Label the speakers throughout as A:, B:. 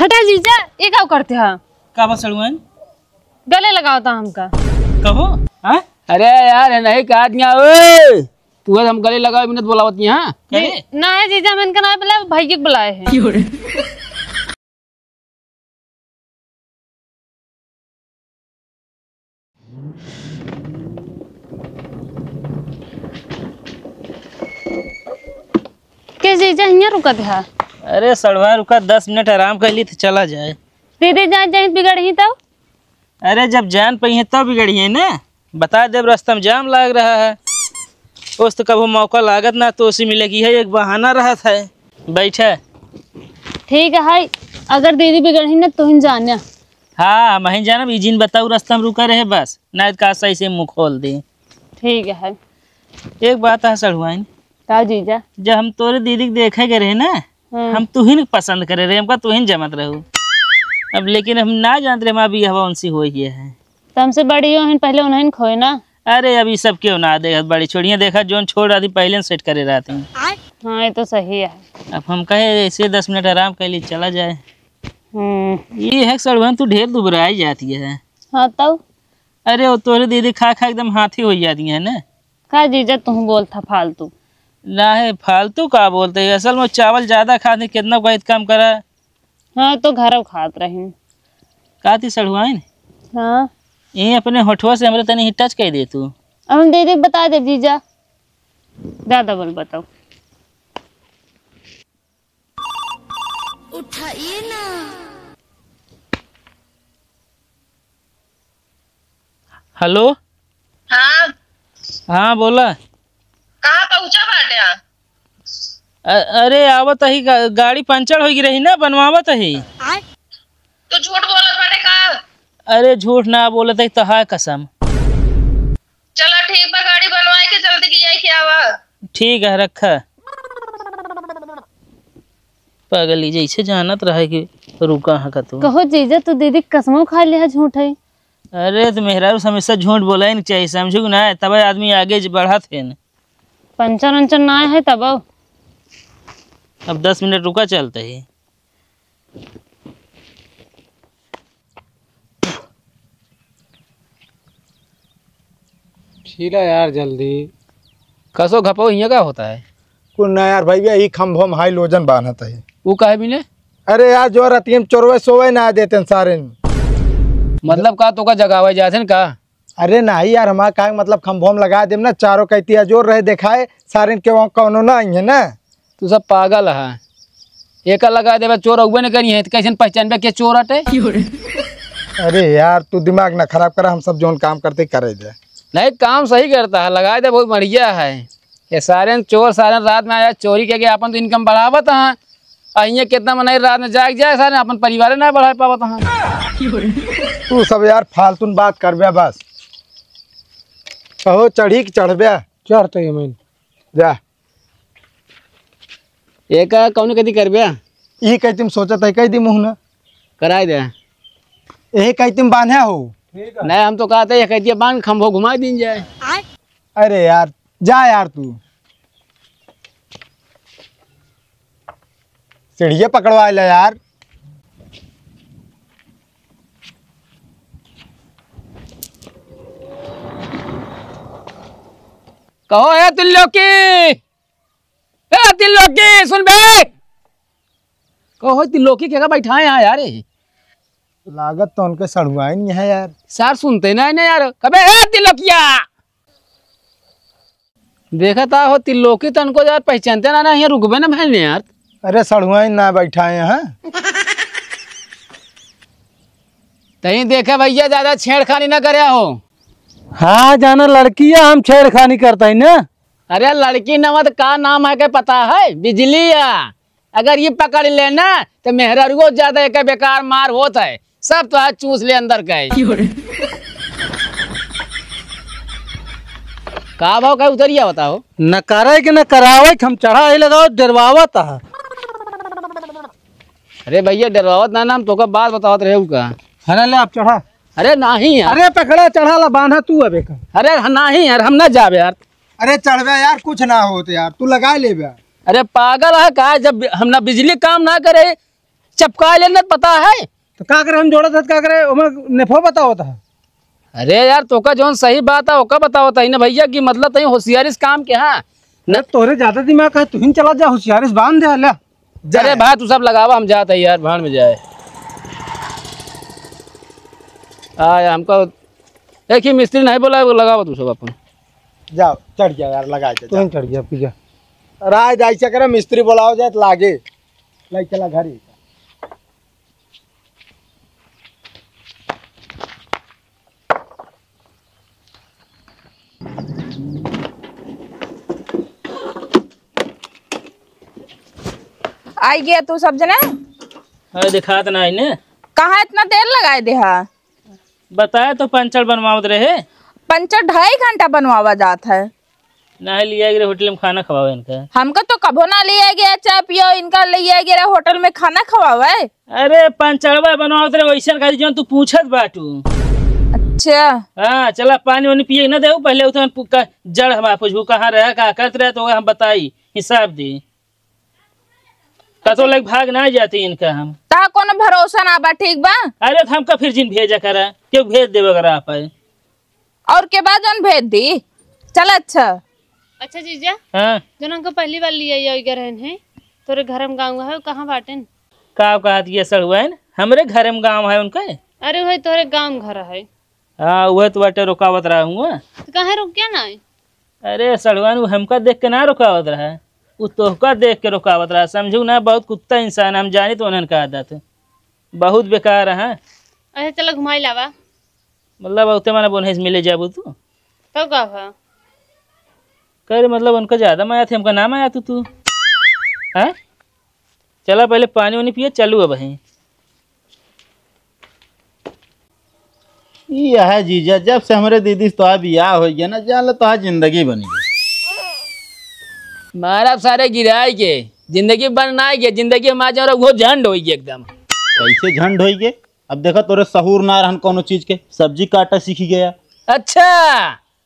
A: हटा जीजा, ये क्या करते हैं?
B: का बस सड़ुआन
A: गले लगाओ था हमका।
B: कहो हाँ?
C: अरे यार नहीं कहा दिया ओए तू हम गले लगा मिनट बोलावत यहाँ
A: ना है जीजा, मैंने कहा बोला भाई को बुलाए हैं। के जीजा यहाँ रुका था?
B: अरे सड़वा रुका 10 मिनट आराम कर ली तो चला जाए।
A: दीदी जान जान बिगड़ी तब?
B: अरे जब जान पई है तब बिगड़ी है ना। बता दे रास्ता में जाम लग रहा है, उस तो कभी मौका लागत ना तो उसी मिलेगी है, एक बहाना रहा था। बैठा
A: ठीक है हाय, अगर दीदी बिगड़ी ना तो ही जाना।
B: हाँ मैं जाना इजिन बताऊ रास्ता में रुका रहे बस, ना का सही से मुँह खोल दे।
A: ठीक है हाय।
B: एक बात है सड़ुआइन,
A: का जीजा
B: जब हम तोरे दीदी के देखे गए रहे ना, हम तुहिन पसंद करे रहे, हमका तुहिन जमत रहू। अब लेकिन हम ना जानते रहे हमारा भी हवा उनसी हो गया है।
A: तो हमसे बड़ी हो पहले उन्हें खोए ना।
B: अरे अभी सब क्यों ना देखा, बड़ी छोड़ियाँ देखा जोन छोड़ रहा थी पहले सेट करे रहते हैं।
A: हाँ ये तो सही है।
B: अब हम कहे ऐसे 10 मिनट आराम कर ली चला जाए। ये है सड़वन तू ढेर दुबराई जाती है।
A: हाँ तब
B: अरे वो तोरे दीदी खा खा एकदम हाथी हो जाती है ना।
A: का जीजा तुम बोलता फालतू?
B: ना है फालतू का बोलते है, असल में चावल ज्यादा खाते कितना कोई काम करा।
A: हाँ तो घर खात रही
B: खाती सड़ुआइन।
A: हाँ
B: ये अपने होठवा से हमारे तनी टच कर दे तू।
A: अब हम दीदी बता दे जीजा, ज्यादा बोल बताओ।
D: उठाइए ना।
B: हेलो
E: हाँ
B: हाँ बोला।
E: कहाँ पहुँचा बाटे?
B: अरे आवत ही गाड़ी पंचर हो रही ना, बनवावत ही।
E: तो झूठ बोलत बाटे का?
B: अरे झूठ ना बोलत ही तो है कसम।
E: चलो ठीक बा, गाड़ी बनवाए के जल्दी की आई क्या आवा।
B: ठीक है रखा। पागल जैसे जानत रहे कि रुका है का तू।
A: कहो जीजा तू दीदी कसमों खा लिया झूठ है।
B: अरे तो मेहरारू हमेशा झूठ बोला ही नहीं चाहिए, समझू ना, तब आदमी आगे बढ़ा थे न।
A: पंचर वंचर ना है तब
B: अब 10 मिनट रुका चलते ही।
C: छीला यार जल्दी कसो घपो यहाँ का होता है
F: कुछ ना यार भैया ही खम्भों में हाई लोजन बांधता है।
C: वो काहे मिले?
F: अरे यार जो रतियम चोरवे सोवे ना देते सारे।
C: मतलब का तो का जगावे जाते का?
F: अरे नहीं यार हमारा का मतलब खम्भों में लगा देम ना, चारों कहतिया जोर रहे दिखाए सारे के वहाँ कौनो ना आई है ना।
C: तू सब पागल है, एक लगा देवे चोर अगुए नहीं करी है तो कैसे पहचान के चोर हटे?
F: अरे यार तू दिमाग ना खराब करा, हम सब जोन काम करते करे दे।
C: नहीं काम सही करता है, लगा दे बहुत बढ़िया है। ये सारे चोर सारे रात में आया चोरी करके अपन तो इनकम बढ़ावत है। अहिए कितना मनाई रात में जाग जाए सारे अपन परिवार ना बढ़ा पावत है।
F: तू सब यार फालतू बात करबे बस। कहो चढ़ी कि चढ़बे?
C: चढ़ते ही मैं
F: जा
C: एक कौन कदी करबे?
F: यही कह तुम सोचत है कह दी मुँह ना
C: कराई दे।
F: यही कह तुम बांधे हो।
C: नहीं हम तो कहते हैं कहती बांध खम्भो घुमा दिन जाए।
F: अरे यार जा यार तू सीढ़िया पकड़वा ले यार।
C: कहो है तिल्लोकी सुन बे। कहो तिल्लोकी क्या बैठा है यहाँ यार?
F: लागत तो उनके सड़ुआ नहीं है यार।
C: सर सुनते ना यार कबे ए तिल्लोकिया देखा था हो तिल्लोकी तो उनको यार पहचानते ना यहाँ रुकबे ना बहन यार।
F: अरे सड़ुआ ना बैठा है यहाँ।
C: तही देखे भैया ज्यादा छेड़खानी ना करे हो।
F: हाँ जाना लड़की है, हम छेड़खानी करते हैं ना।
C: अरे लड़की नमत का नाम है के पता है? बिजलिया। अगर ये पकड़ लेना तो मेहरारू ज्यादा एक बेकार मार होता है, सब तो चूस ले अंदर का का भाव का उतरिया बताओ।
F: न करे कि न करावे हम चढ़ा ही लगाओ डरवावत है।
C: अरे भैया डरवावत ना नाम तो का बात बतावत रहे का
F: है ना, ले आप चढ़ा।
C: अरे नहीं यार।
F: अरे पकड़ा चढ़ा ला बांधा तू अबे का।
C: अरे नहीं यार हम ना जाबे यार।
F: अरे चढ़वे यार कुछ ना होते यार, तू लगा ले।
C: अरे पागल है का? जब हम ना बिजली काम ना करे चपका लेना पता है।
F: तो का करे हम जोड़ा था का करे ओमे नेफो बताओ था।
C: अरे यार तोका जौन सही बात है ओका बताओ तही ना भैया की मतलब तही होशियारी से काम के। हाँ
F: न तोरे ज्यादा दिमाग है तू ही चला जा होशियारी से बांध दे ले।
C: अरे भाई तू सब लगावा हम जाते हैं यार भाड़ में जाए। आया हमको एक ही मिस्त्री नहीं बोला वो लगावा तू सब अपन।
F: जाओ चढ़ गया यार लगा दे तू चढ़ गया पी जा। राय जाई से करे मिस्त्री बुलाओ जाए तो लागे लाई चला घर ही।
D: आई गया तू सब जने।
B: अरे दिखात ना ने
D: कहाँ इतना देर लगाए दे हा?
B: बताया तो पंचर बनवावत रहे।
D: पंचर 2.5 घंटा बनवावा जात है।
B: ना लिया गया होटल में खाना खवाओ इनका।
D: हमको तो कभो ना लिया गया चाय पियो इनका लिया गया होटल में खाना खवावे।
B: अरे पंचरवा बनवावत रहे वैसन का जो तू पूछत बाटू।
D: अच्छा
B: हाँ चला पानी वानी पिए ना दे पहले उतना जड़ हम पूछू कहाँ रहे का करते रहे तो हम बताई हिसाब दी कतो लग भाग ना जाती इनका हम
D: ता कोनो भरोसा ना बा ठीक बा।
B: अरे तो हमका फिर जिन भेजा करा क्यों भेज देवे अगर आप
D: और के बाद जौन भेज दी चल।
A: अच्छा जीजा
B: हाँ
A: जन हमको पहली बार लिया रहन है तोरे घर में गाँव है कहाँ बाटेन?
B: का कहा दिया सड़ुआन हमरे घर में गाँव है उनका।
A: अरे वही तोरे गाँव घर है।
B: हाँ वह तो बाटे रुकावत रहा हूँ।
A: तो कहाँ रुक गया ना?
B: अरे सड़ुआन वो हमका देख के ना रुकावत रहा वो तोहका देख के रुकावत रहा समझू ना बहुत कुत्ता इंसान हम जाने तो उन्होंने कहा आदत बहुत बेकार है।
A: अच्छा चलो घुमाई लावा।
B: मतलब उतने माना बोने से मिले जाबू तू
A: तो कहा
B: करे मतलब उनका ज्यादा माया थे हमका नाम आया तू हाँ चला पहले पानी वानी पिए चलू अब वहीं।
G: ये है जीजा जब से हमारे दीदी तो बियाह हो गया ना जान लो तो जिंदगी बनी गई।
C: महाराज सारे गिराए के जिंदगी बनाए के जिंदगी में आ जाओ वो झंड हो गई एकदम।
G: कैसे झंड हो गए? अब देखो तोरे सहूर ना रहन कोनो चीज के सब्जी काटा सीख गया।
C: अच्छा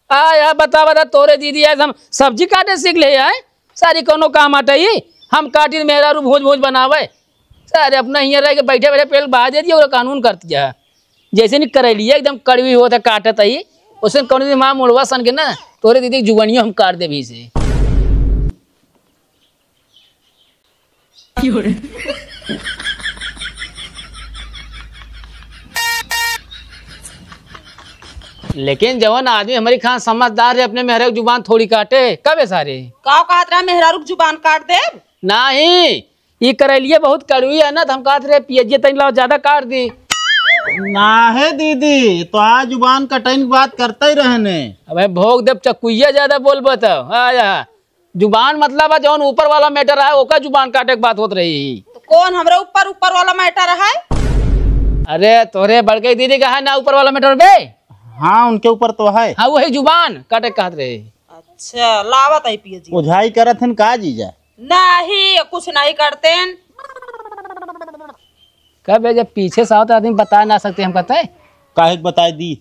C: आया बता तोरे दीदी आज हम सब्जी काटे सीख ले आए सारी कोनो काम आटा ही हम काटी मेहरा रू भोज भोज बनावे सारे अपना यहाँ रह के बैठे बैठे पेल बहा देती और कानून करती है जैसे नहीं करेलिए एकदम कड़वी होता काटत ही उसे कौन सी माँ मुड़वा सन के ना तोरे दीदी जुगनियों हम काट दे भी से। लेकिन जवान आदमी हमारी खान समझदार है अपने मेहरा जुबान थोड़ी काटे कब है सारे
D: का कहत रहा मेहरा रुक जुबान काट दे
C: नहीं ये करेलिए बहुत कड़वी है ना तो हम कहते रहे पियजिए तनी लाओ ज्यादा काट दी
G: ना है दीदी तो आज जुबान कटने की बात करते ही रहने।
C: अब भोग देव चकुइया ज्यादा बोल बताओ आया जुबान मतलब है जौन ऊपर वाला मैटर है ओका जुबान काटे की बात होत रही।
D: तो कौन हमरे ऊपर ऊपर वाला मैटर है?
C: अरे तोरे बड़के दीदी का है ना ऊपर वाला मैटर बे।
G: हाँ उनके ऊपर तो है।
C: हाँ वही जुबान काटे कहत रहे।
D: अच्छा लावत है पियजी
G: ओझाई करत हन का जीजा?
D: नहीं कुछ नहीं करते हैं।
C: कब जब पीछे से आवत आदमी बता ना सकते हम कहते
G: काहे बताए दी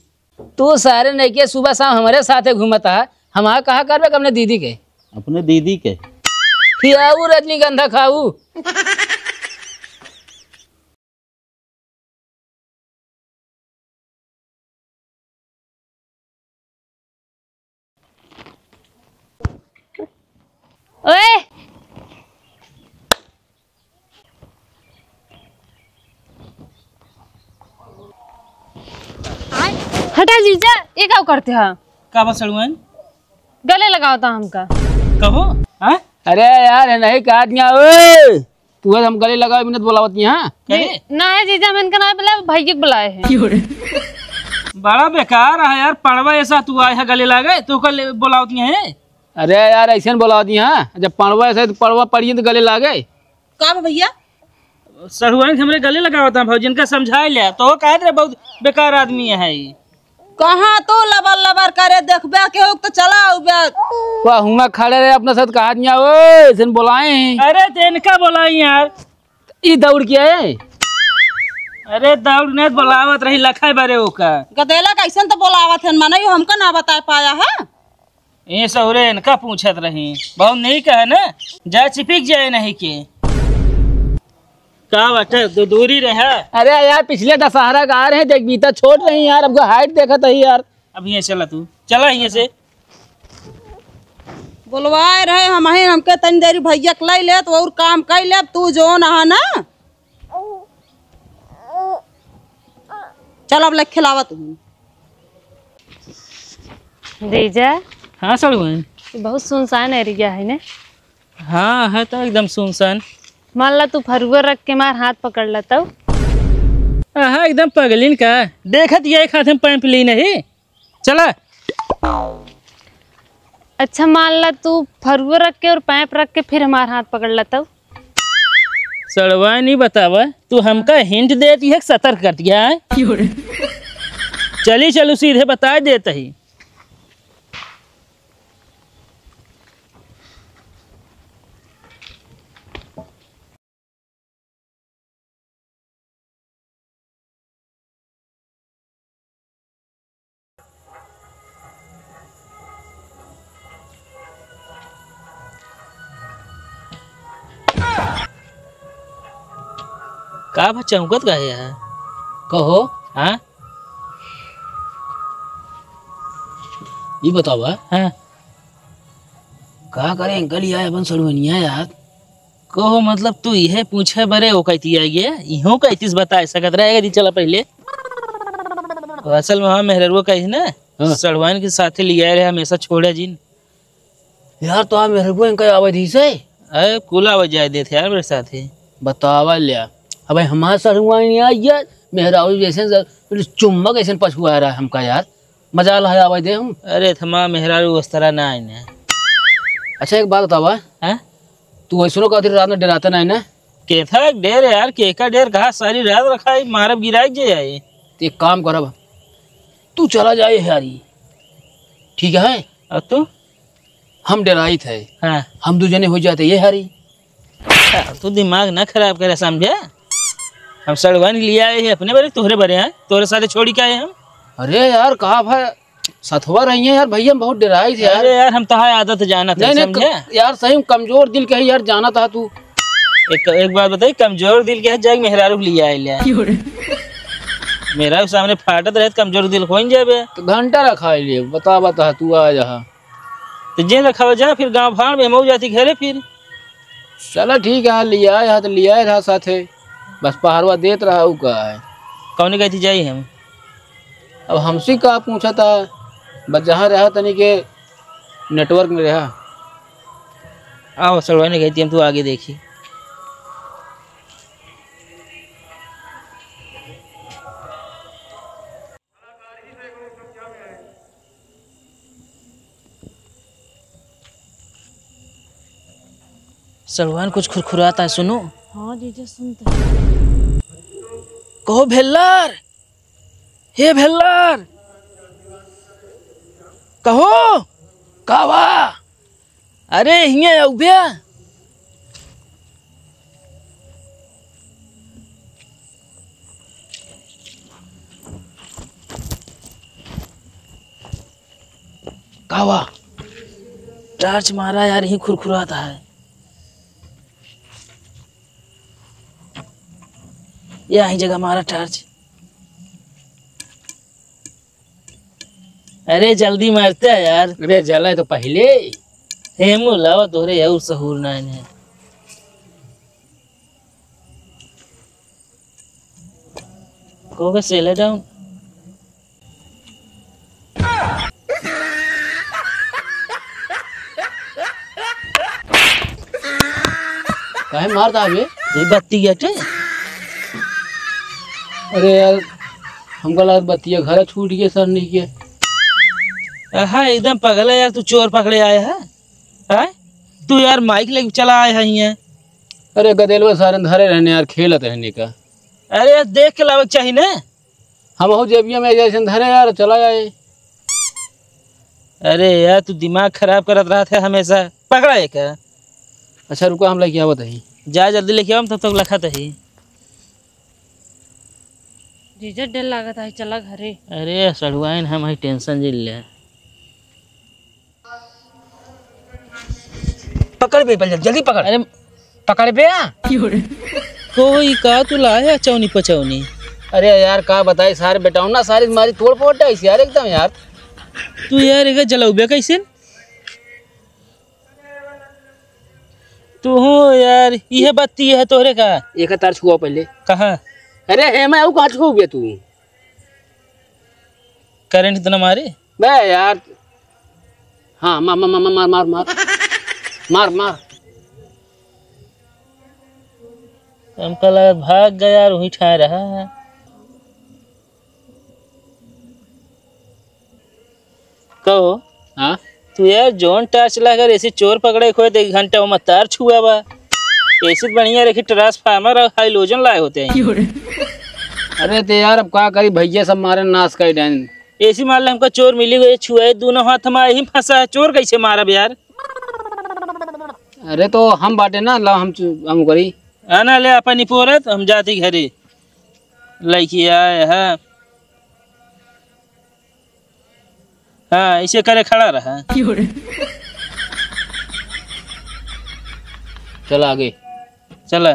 C: तू सारे नहीं के सुबह शाम हमारे साथ घूमता है हमारा कहा करबे अपने दीदी के
G: अपने दीदी के
C: खियाऊ रजनीगंधा खाऊ।
A: ओए हटा जीजा ये क्या करते हैं?
B: का बस सड़ुआन
A: गले लगाओ था हमका
B: कहो हाँ
C: अरे यार नहीं काट गया तू हम गले लगाओ मिनट बोलावती हाँ
B: कहे
A: ना है जीजा मैंने ना बुलाया भाई के बुलाए हैं।
B: बड़ा बेकार है यार पड़वा ऐसा तू आया है गले लागे तो कल बोलावती है।
C: अरे यार ऐसे बोलावती हाँ जब पड़वा ऐसे तो पड़वा पड़िए तो गले लागे
D: का भैया
B: सड़ुआन हमरे गले लगावता भाई जिनका समझाए लिया तो कह रहे बहुत बेकार आदमी है ये।
D: कहाँ तो लबर लबर करे देखबे के हो तो चला
C: वाह हुआ खड़े रहे अपने साथ कहा दिया ओए बोलाए हैं।
B: अरे तेनका बोलाई यार
C: ई दौड़ के आए
B: अरे दौड़ ने बोलावत रही लखा बारे ओका
D: गदेला कैसन तो बोलावत है माने हमका ना बता पाया है।
B: ये सहुरे इनका पूछत रही बहुत नहीं कहे ना जा चिपिक जाए नहीं के का बाटे तो दूरी रहे।
C: अरे यार पिछले दशहरा का आ रहे हैं, देख बीता छोड़ रही यार, हमको हाइट देखा था यार।
B: अब यहाँ चला, तू चला यहाँ से।
H: बुलवाए रहे हम ही, हमके तनी देरी भैया के लाई ले तो और काम कर ले। तू जो नहा ना, चल अब ले खिलावा तू।
A: जीजा
B: हाँ सड़ुआइन,
A: ये बहुत सुनसान एरिया है ने।
B: हाँ है तो एकदम सुनसान।
A: मान ला तू फरुआ रख के मार हाथ पकड़ ला तब।
B: हाँ एकदम पगलिन का देखत ये एक हाथ में पैंप ली नहीं। चला।
A: अच्छा मान ला तू फरुआ रख के और पैप रख के फिर हमार हाथ पकड़ ला तब।
B: सड़वा नहीं बतावा, तू हमका हिंट देती है, सतर्क करती है। चली चलो सीधे बता देता ही। का बा चौकत का है?
C: कहो।
B: हाँ
C: ये बताओ
B: हाँ
C: का करे अंकल ये अपन सड़वनिया यार।
B: कहो मतलब तू यह पूछे बरे वो कहती है ये इहो कहतीस बता सकत रहेगा दी। चला पहले असल में हाँ मेहरवा कही ना सड़वाइन के साथे लिया रहे हमेशा छोड़े जिन
C: यार। तो आप मेरे को इनका आवाज ही से
B: अरे कुल आवाज जाए देते यार मेरे साथ ही
C: बतावा लिया। अब हमारा सड़वनिया यार मेहरा जैसे चुम्बक ऐसे पछुआ रहा है हमका यार। मजा ला है आवाज दे हम।
B: अरे थमा मेहरारू उस तरह ना आए।
C: अच्छा एक बात बतावा,
B: हाँ
C: तू ऐसा कहती रात में डराता नहीं ना?
B: के था डेर यार, के का डेर कहा सारी रात रखा है, मारब गिराई जे आए।
C: तो एक काम करब, तू चला जाए यारी, ठीक है?
B: और तू?
C: हम डराई थे।
B: हाँ
C: हम दो जने हो जाते ये हारी।
B: तू दिमाग ना खराब करे समझे। हम सड़वान लिया आए हैं अपने बरे, तोहरे बरे हैं, तोहरे साथे छोड़ी के आए हम।
C: अरे यार कहा भाई सथवा रही है यार, भैया हम बहुत डराई थे यार।
B: अरे यार हम तहां आदत जाना था समझे
C: यार। सही कमजोर दिल के है यार, जाना था तू।
B: एक बात बताई, कमजोर दिल के है जग मेहरारू लिया आए मेरा सामने फाटत रहे कमजोर दिल खोइन जाबे।
C: तो घंटा रखा लिए बता तू आ जा
B: तो जे रखा जा फिर गांव भाड़ में मऊ जाती घरे फिर।
C: चला ठीक है, लिया है तो लिया था साथे, बस पहाड़वा देत रहा हूँ का है।
B: कौन कहती जाई हम?
C: अब हमसे का पूछा था, बस जहाँ रहा तनी के नेटवर्क में रहा।
B: आओ सड़वा ने कहती हम, तू आगे देखी। सलवान कुछ खुरखुराता है, सुनो।
A: हाँ जीजा सुनते हैं।
B: कहो भेल्लार, हे भेल्लार कहो कावा। अरे हिये औबे कावा। टार्च मारा यार, यही खुरखुराता है। यही जगह मारा टार्च। अरे जल्दी मारते है यार।
C: अरे जला तो पहले
B: हेमू लाओ तोरे यू सहूर ना है। कोगा सेले डाउन।
C: काहे मारता है
B: ये बत्ती गटे।
C: अरे यार हमको लगा बत्तिया घर छूट गया सर नहीं किया।
B: हाँ एकदम पगला यार, तू चोर पकड़े आया है? हाँ तू यार माइक लेके चला आया है यहाँ।
C: अरे गदेलवा सारे धरे रहने यार, खेलत रहने का।
B: अरे यार देख के लावक चाहिए ना।
C: हम हो जेबिया में जैसे धरे यार चला जाए।
B: अरे यार तू दिमाग खराब करत रहा था हमेशा। पकड़ा है क्या?
C: अच्छा रुको हम लेके आवत ही।
B: जा जल्दी लेके आओ, तब तक लखत ही।
A: जीजा डर लागत है, चला घरे।
B: अरे सड़ुआइन हम ही टेंशन जिल ले।
C: पकड़ बे जल्दी पकड़।
B: अरे
C: पकड़ बे।
B: कोई का तू लाया चौनी पचौनी?
C: अरे यार का बताई सारे बेटाऊ ना सारी मारी तोड़ फोड़ ऐसी यार एकदम यार।
B: तू यार एक जलौबे कैसे? तू हो यार यह बत्ती है तोहरे का?
C: एक तार छुआ पहले।
B: कहाँ?
C: अरे है मैं कहाँ छू गया तू?
B: करंट इतना मारे
C: बे यार। हाँ मार मार मार मार मार मार मार।
B: हमका लगा भाग गया और वही ठा रहा है। कहो
C: हाँ
B: तू यार जोन टार्च लाकर ऐसे चोर पकड़े खोए तो 1 घंटा में तार छुआ बा। ऐसे बढ़िया रखी ट्रांसफार्मर और हाइलोजन लाए होते हैं।
C: अरे ते यार अब क्या करी भैया सब मारे नाश कर डाइन।
B: ऐसी मान ले हमको चोर मिली गई छुए दोनों हाथ में ही फंसा है। चोर कैसे मारा यार?
C: अरे तो हम बाटे ना ला हम करी
B: आना ले अपनी पोरत हम जाती घरे लड़की आए है। हाँ ऐसे करे खड़ा रहा।
C: चल आगे
B: चला